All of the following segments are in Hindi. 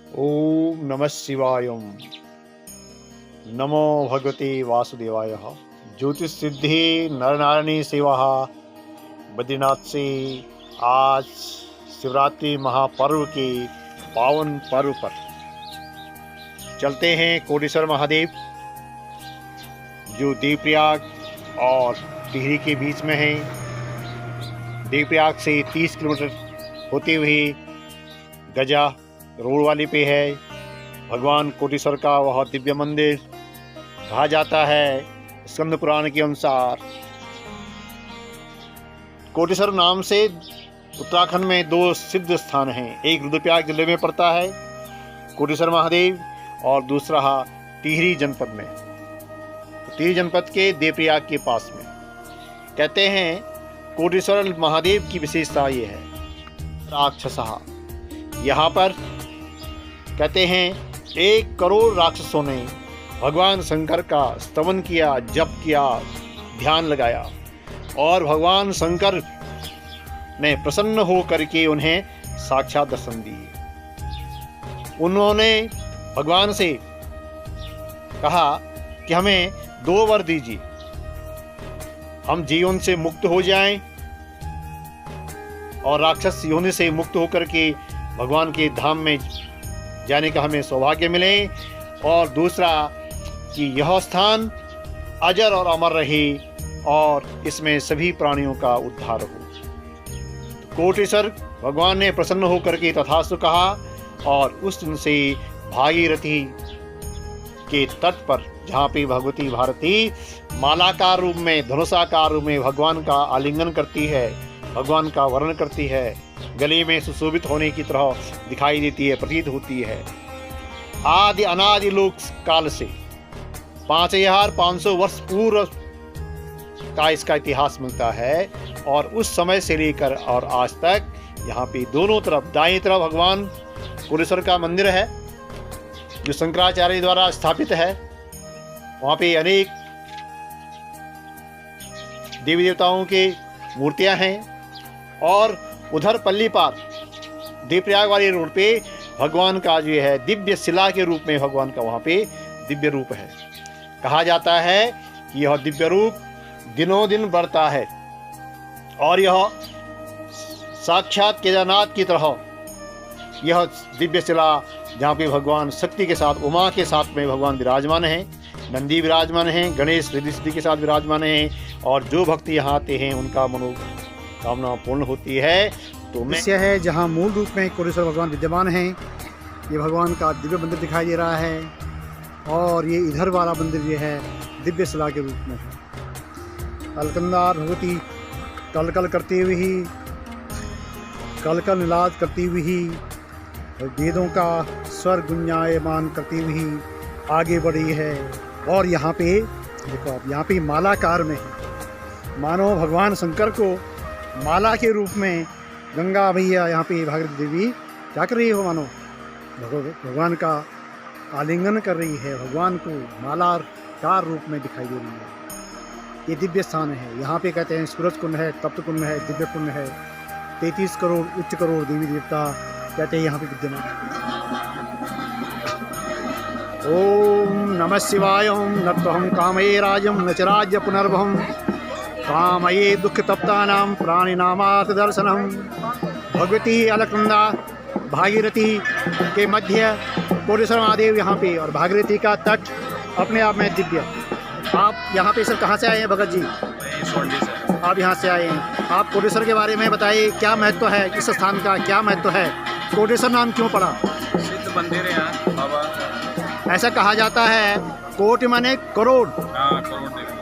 ओम नमः शिवाय। नमो भगवते वासुदेवाय। ज्योतिष सिद्धि नरनारायणी सेवा। बद्रीनाथ से आज शिवरात्रि महापर्व के पावन पर्व पर चलते हैं कोटेश्वर महादेव, जो देवप्रयाग और टिहरी के बीच में है। देवप्रयाग से 30 किलोमीटर होते हुए गजा रोड वाली पे है भगवान कोटेश्वर का वह दिव्य मंदिर। कहा जाता है स्कंद पुराण के अनुसार कोटेश्वर नाम से उत्तराखंड में 2 सिद्ध स्थान हैं। एक रुद्रप्रयाग जिले में पड़ता है कोटेश्वर महादेव, और दूसरा टिहरी जनपद में, टिहरी जनपद के देवप्रयाग के पास में। कहते हैं कोटेश्वर महादेव की विशेषता ये है, राक्षसः, यहाँ पर कहते हैं 1 करोड़ राक्षसों ने भगवान शंकर का स्तवन किया, जप किया, ध्यान लगाया, और भगवान शंकर ने प्रसन्न हो करके उन्हें साक्षात दर्शन दिए। उन्होंने भगवान से कहा कि हमें 2 वर दीजिए, हम जीवन से मुक्त हो जाएं और राक्षस योनि से मुक्त होकर के भगवान के धाम में जाने का हमें सौभाग्य मिले, और दूसरा कि यह स्थान अजर और अमर रहे और इसमें सभी प्राणियों का उद्धार हो। कोटेश्वर भगवान ने प्रसन्न होकर के तथास्तु कहा, और उस दिन से भागीरथी के तट पर, जहाँ पे भगवती भारती मालाकार रूप में, धनुषाकार रूप में भगवान का आलिंगन करती है, भगवान का वर्णन करती है, गले में सुशोभित होने की तरह दिखाई देती है, प्रतीत होती है। आदि अनादि लोक काल से 5500 वर्ष पूर्व का इसका इतिहास मिलता है, और उस समय से लेकर और आज तक यहाँ पे दोनों तरफ, दाईं तरफ भगवान कोटेश्वर का मंदिर है जो शंकराचार्य द्वारा स्थापित है। वहाँ पे अनेक देवी देवताओं के मूर्तियां हैं, और उधर पल्ली पार देवप्रयाग वाले रोड पे भगवान का जो है दिव्य शिला के रूप में भगवान का वहाँ पे दिव्य रूप है। कहा जाता है कि यह दिव्य रूप दिनों दिन बढ़ता है, और यह साक्षात केदारनाथ की तरह यह दिव्य शिला, जहाँ पे भगवान शक्ति के साथ, उमा के साथ में भगवान विराजमान हैं, नंदी विराजमान हैं, गणेश रिद्धि सिद्धि के साथ विराजमान हैं, और जो भक्त यहाँ आते हैं उनका मनोकामना पूर्ण होती है। तो दृश्य है जहाँ मूल रूप में कोटेश्वर भगवान विद्यमान हैं। ये भगवान का दिव्य मंदिर दिखाई दे रहा है, और ये इधर वाला मंदिर ये है दिव्य शिला के रूप में है। अलकंदार भगवती कलकल करती हुई, कलकल निलाद करती हुई, वेदों का स्वर गुंजायमान करती हुई आगे बढ़ी है। और यहाँ पे देखो आप, यहाँ पे मालाकार में है, मानो भगवान शंकर को माला के रूप में गंगा भैया यहाँ पे भागीरथी देवी क्या कर रही हो, मानो भगवान का आलिंगन कर रही है, भगवान को मालाकार रूप में दिखाई दे रही है। ये दिव्य स्थान है। यहाँ पे कहते हैं सूरज कुंड है, तप्त कुंड है, दिव्य कुंड है। 33 करोड़ उच्च करोड़ देवी देवता कहते हैं यहाँ पे विद्यमान है। ओम नमः शिवाय। न तो हम कामये राजम न च राज्य पुनर्भवम, कामये दुख तप्तानां प्राणिनामार्थ दर्शनम। भगवती अलकनंदा भागीरथी के मध्य कोटेश्वर महादेव यहाँ पे, और भागीरथी का तट अपने आप में दिव्य। आप यहाँ पे सर कहाँ से आए हैं भगत जी? आप यहाँ से आए हैं। आप कोटेश्वर के बारे में बताइए, क्या महत्व है इस स्थान का, क्या महत्व है, कोटेश्वर नाम क्यों पड़ा? सिद्ध मंदिर है यहाँ बाबा। ऐसा कहा जाता है कोटि माने करोड़,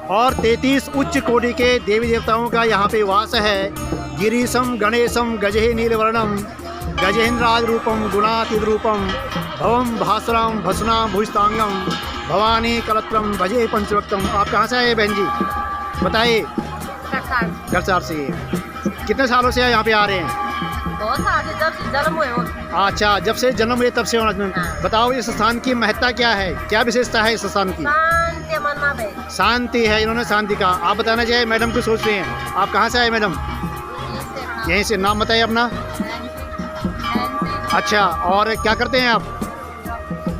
और 33 उच्च कोटि के देवी देवताओं का यहाँ पे वास है। गिरीशम गणेशम गजहे नीलवर्णम गजेन्द्राज रूपम गुणातीत रूपम भवम भास्राम भस्नाम भुजतांगम भवानी कलत्रम भजे पंचवक्तम। आप कहाँ से आए बहन जी, बताइए? करसार से। कितने सालों से यहाँ पे आ रहे हैं? 2 साल से, जब से जन्म हुए हो। अच्छा, जब से जन्म हुए तब से होना। बताओ इस स्थान की महत्ता क्या है, क्या विशेषता है इस स्थान की? शांति मन में शांति है, इन्होंने शांति कहा। आप बताना चाहिए, मैडम कुछ सोच रहे हैं। आप कहाँ से आए मैडम? यहीं से। नाम बताइए अपना। अच्छा, और क्या करते हैं आप?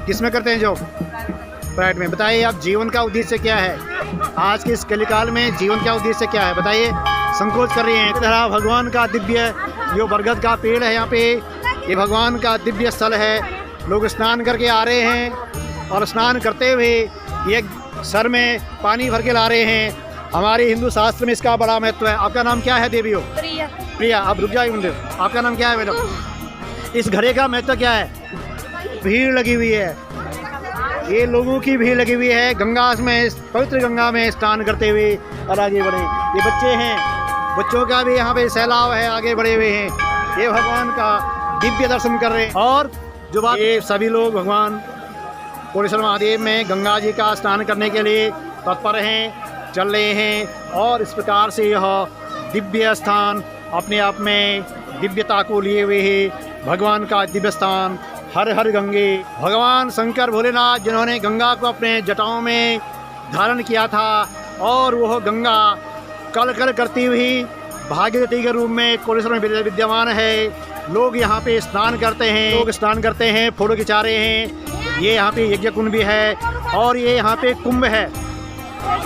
किस में करते हैं जॉब? प्राइवेट में। बताइए आप जीवन का उद्देश्य क्या है? आज के इस कलिकाल में जीवन का उद्देश्य क्या है बताइए? संकोच कर रही हैं। तरह भगवान का दिव्य जो बरगद का पेड़ है यहाँ पे, ये भगवान का दिव्य स्थल है। लोग स्नान करके आ रहे हैं और स्नान करते हुए ये सर में पानी भर के ला रहे हैं। हमारे हिंदू शास्त्र में इसका बड़ा महत्व है। आपका नाम क्या है देवियों? प्रिया। प्रिया, आप रुक जाइए मंदिर। आपका नाम क्या है मैडम? इस घड़े का महत्व क्या है? भीड़ लगी हुई है, ये लोगों की भीड़ लगी हुई है गंगा में, पवित्र गंगा में स्नान करते हुए और आगे बढ़े। ये बच्चे हैं, बच्चों का भी यहाँ पे सैलाव है, आगे बढ़े हुए हैं। ये भगवान का दिव्य दर्शन कर रहे हैं। और जो बात, ये सभी लोग भगवान कोटेश्वर महादेव में गंगा जी का स्नान करने के लिए तत्पर हैं, चल रहे हैं। और इस प्रकार से यह दिव्य स्थान अपने आप में दिव्यता को लिए हुए है। भगवान का दिव्य स्थान हर हर गंगे। भगवान शंकर भोलेनाथ जिन्होंने गंगा को अपने जटाओं में धारण किया था और वह गंगा कल कल करती हुई भागीरथी के रूप में कोटेश्वर में विद्यमान है। लोग यहाँ पे स्नान करते हैं, फोटो खिंचा रहे हैं। ये यहाँ पे यज्ञ कुंड भी है और ये यहाँ पे कुंभ है।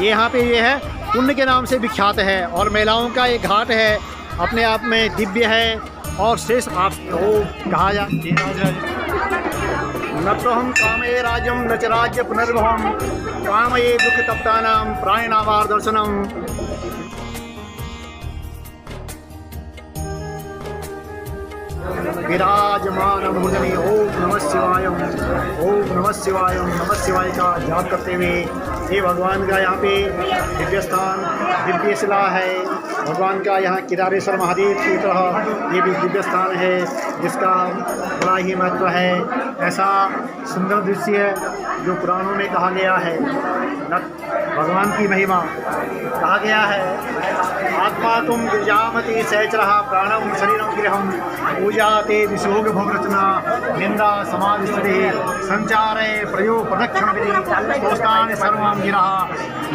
ये यहाँ पे ये है कुंड के नाम से विख्यात है और महिलाओं का एक घाट है, अपने आप में दिव्य है और शेष आप कहा जा न तो हम कामे राज्यम न च राज्य पुनर्भवम कामये दुख तप्तानां प्राणिनावार दर्शनम। विराजमान मूर्धनि ओम नमः शिवाय, ओम नमः शिवाय, नमः शिवाय का जाप करते हुए ये भगवान का यहाँ पे दिव्य स्थान, दिव्य शिला है। भगवान का यहाँ केदारेश्वर महादेव की तरह ये भी दिव्य स्थान है जिसका बड़ा ही महत्व है। ऐसा सुंदर दृश्य जो पुराणों में कहा गया है, भगवान की महिमा कहा गया है। आत्मा तुम गिरजामति सहचरः प्राणम शरीरम गृहम पूजाते विशोग भोग रचना निंदा समाधि संचारे प्रयोग प्रदक्षिण विधि दोस्तान सर्वं गिरः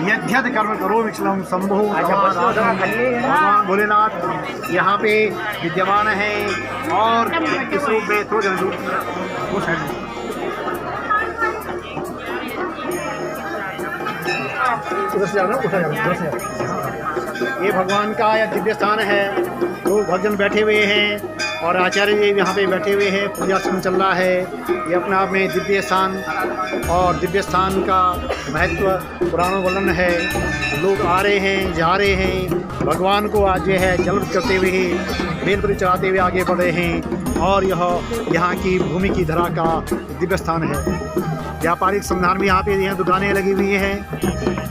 यद्यद कर्म करो विचलम शंभो। भगवान भोलेनाथ यहाँ पे विद्यमान है और इस रूप में ये भगवान का यह दिव्य स्थान है। लोग भक्तजन बैठे हुए हैं और आचार्य जी यहाँ पे बैठे हुए हैं, पूजा चल रहा है। ये अपने आप में दिव्य स्थान और दिव्य स्थान का महत्व पुराणों वर्णन है। लोग आ रहे हैं, जा रहे हैं, भगवान को आज जो है जल करते हुए बेलपत्री चढ़ाते हुए आगे बढ़ रहे हैं और यह यहाँ की भूमि की धरा का दिव्य स्थान है। व्यापारिक संधान भी यहाँ पे दुकानें लगी हुई हैं,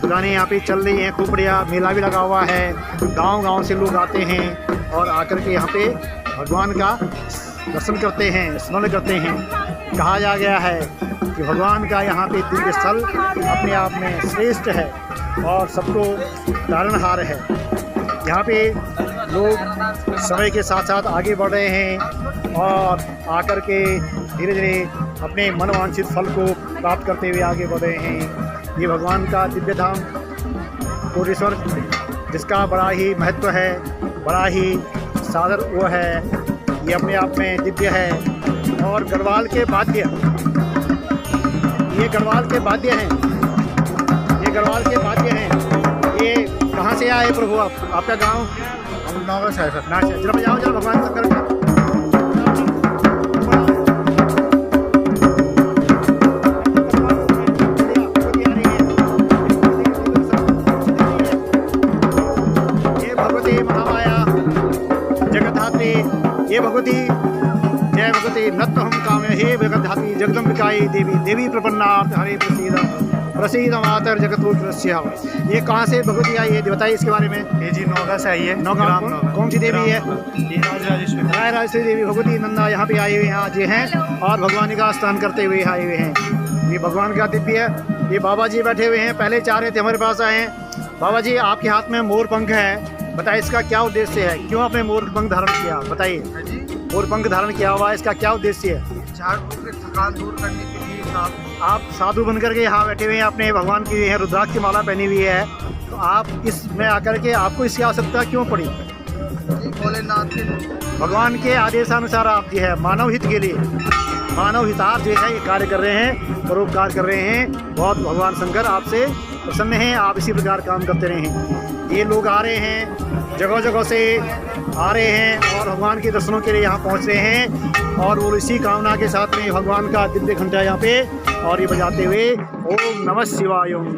दुकानें यहाँ पे चल रही हैं, खूब बढ़िया मेला भी लगा हुआ है। गांव-गांव से लोग आते हैं और आकर के यहाँ पे भगवान का दर्शन करते हैं, स्मरण करते हैं। कहा जा गया है कि भगवान का यहाँ पे दिव्य स्थल अपने आप में श्रेष्ठ है और सबको तारणहार है। यहाँ पे लोग समय के साथ साथ आगे बढ़ रहे हैं और आकर के धीरे धीरे अपने मनवांछित फल को प्राप्त करते हुए आगे बढ़ रहे हैं। ये भगवान का दिव्य धाम कोटेश्वर जिसका बड़ा ही महत्व है, बड़ा ही सादर वो है, ये अपने आप में दिव्य है। और गढ़वाल के वाद्य, ये गढ़वाल के वाद्य हैं, ये गढ़वाल के वाद्य हैं। ये कहाँ से आए प्रभु आप? आपका गांव? हम नौगा से है सर। ना जरा बजाओ जरा भगवान शंकर का। ये भगवती महामाया जगद्धात्री, ये भगवती जय भगवती नत्व हम काम्य हे जगद्धात्री जगदम्बिकाई देवी देवी प्रपन्नार्थ हरे प्रसीद मातर जगतोत्रस्य। ये कहाँ से भगवती आई है बताइए इसके बारे में। ये जी नौगा से आई है। नौगा कौन सी देवी है? राजराजेश्वरी देवी भगवती नंदा यहाँ पे आए हुए हैं आज ये हैं और भगवान का स्नान करते हुए आए हुए हैं। ये भगवान का दिव्य है। ये बाबा जी बैठे हुए हैं, पहले चाह रहे थे हमारे पास आए हैं। बाबा जी आपके हाथ में मोर पंख है, बताइए इसका क्या उद्देश्य है? क्यों आपने मोर पंख धारण किया बताइए? मोर पंख धारण किया हुआ इसका क्या उद्देश्य है? थकान दूर करने के लिए। आप साधु बनकर के यहाँ बैठे हुए हैं, आपने भगवान की है रुद्राक्ष की माला पहनी हुई है, तो आप इसमें आकर के आपको इसकी आवश्यकता क्यों पड़ी? भोलेनाथ के भगवान के आदेशानुसार आप जी है मानव हित के लिए मानव हितार्थ जो है ये कार्य कर रहे हैं, परोपकार कर रहे हैं। बहुत भगवान शंकर आपसे प्रसन्न हैं, आप इसी प्रकार काम करते रहें। ये लोग आ रहे हैं, जगह जगह से आ रहे हैं और भगवान के दर्शनों के लिए यहाँ पहुँच रहे हैं और वो इसी कामना के साथ में भगवान का दिव्य घंटा यहाँ पे और ये बजाते हुए ओम नमः शिवाय। ओम